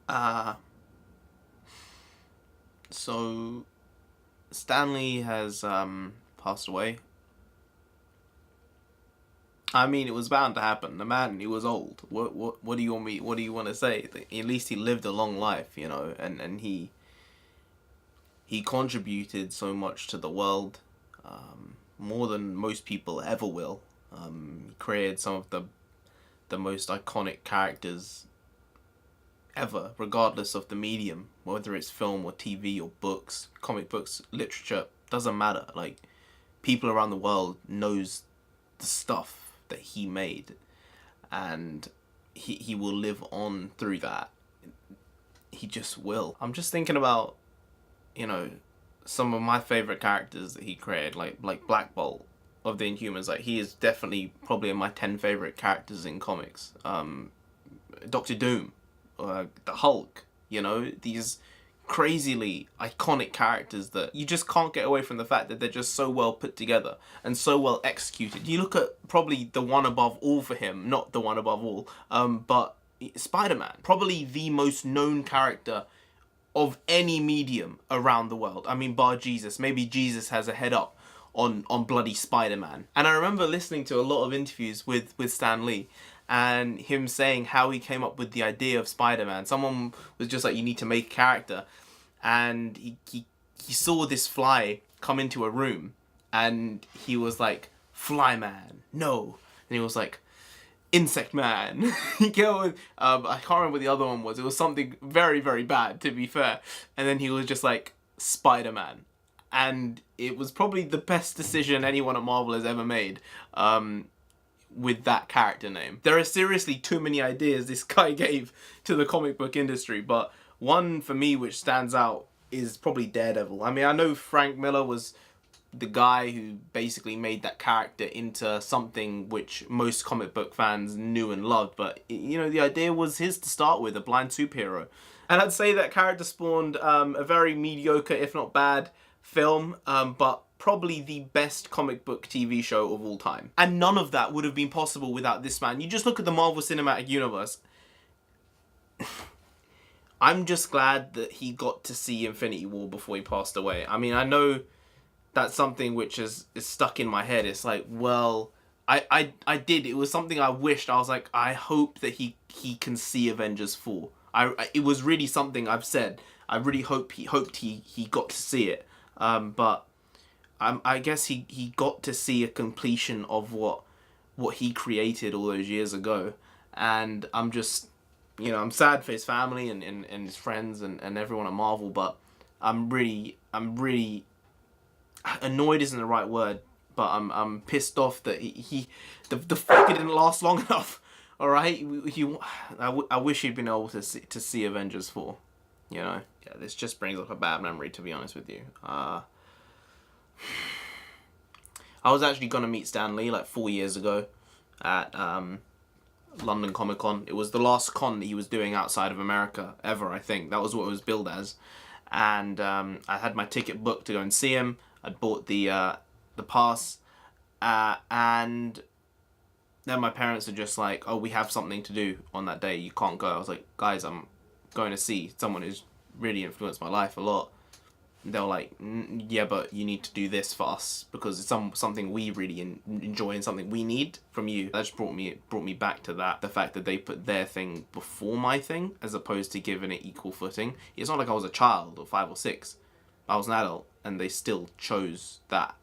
Uh, so Stan Lee has passed away. I mean, it was bound to happen. The man, he was old. What do you want me? What do you want to say? At least he lived a long life, you know, and he contributed so much to the world, more than most people ever will. He created some of the most iconic characters ever, regardless of the medium, whether it's film or TV or books, comic books, literature, doesn't matter. Like, people around the world knows the stuff that he made, and he will live on through that. He just will. I'm just thinking about, you know, some of my favorite characters that he created, like Black Bolt of the Inhumans. Like, he is definitely probably in my 10 favorite characters in comics. Doctor Doom, the Hulk, you know, these crazily iconic characters that you just can't get away from the fact that they're just so well put together and so well executed. You look at probably the one above all for him, not the one above all, but Spider-Man, probably the most known character of any medium around the world. I mean, bar Jesus. Maybe Jesus has a head up on bloody Spider-Man. And I remember listening to a lot of interviews with Stan Lee, and him saying how he came up with the idea of Spider-Man. Someone was just like, you need to make a character. And he saw this fly come into a room, and he was like, Fly Man, no. And he was like, Insect Man. I can't remember what the other one was. It was something very, very bad, to be fair. And then he was just like, Spider-Man. And it was probably the best decision anyone at Marvel has ever made. With that character name. There are seriously too many ideas this guy gave to the comic book industry, but one for me which stands out is probably Daredevil. I mean, I know Frank Miller was the guy who basically made that character into something which most comic book fans knew and loved, but, you know, the idea was his to start with, a blind superhero. And I'd say that character spawned a very mediocre, if not bad, film, but probably the best comic book TV show of all time. And none of that would have been possible without this man. You just look at the Marvel Cinematic Universe. I'm just glad that he got to see Infinity War before he passed away. I mean, I know that's something which is stuck in my head. It's like, well, I did. It was something I wished. I was like, I hope that he can see Avengers 4. It was really something I've said. I really hoped he got to see it. But I guess he got to see a completion of what he created all those years ago, and I'm just, you know, I'm sad for his family and his friends and everyone at Marvel, but I'm really annoyed isn't the right word, but I'm pissed off that the fuck didn't last long enough. All right, I wish he'd been able to see Avengers 4. You know, yeah, this just brings up a bad memory, to be honest with you. I was actually going to meet Stan Lee like 4 years ago at London Comic Con. It was the last con that he was doing outside of America ever, I think. That was what it was billed as. And I had my ticket booked to go and see him. I'd bought the pass. And then my parents are just like, oh, we have something to do on that day. You can't go. I was like, guys, I'm going to see someone who's really influenced my life a lot. They were like, yeah, but you need to do this for us because it's something we really enjoy and something we need from you. That just brought me back to that. The fact that they put their thing before my thing as opposed to giving it equal footing. It's not like I was a child or 5 or 6. I was an adult and they still chose that.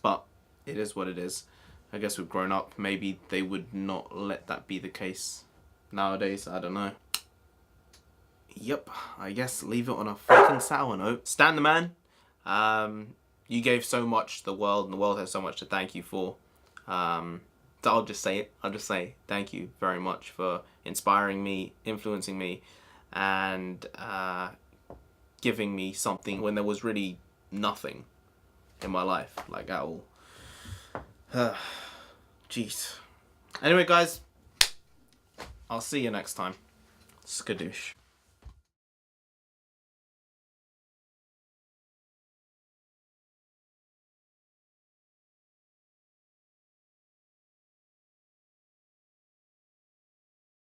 But it is what it is. I guess we've grown up. Maybe they would not let that be the case nowadays. I don't know. Yep, I guess leave it on a fucking sour note. Stan the man, you gave so much to the world, and the world has so much to thank you for. So I'll just say it. I'll just say thank you very much for inspiring me, influencing me, and giving me something when there was really nothing in my life, like at all. Jeez. Anyway, guys, I'll see you next time. Skadoosh.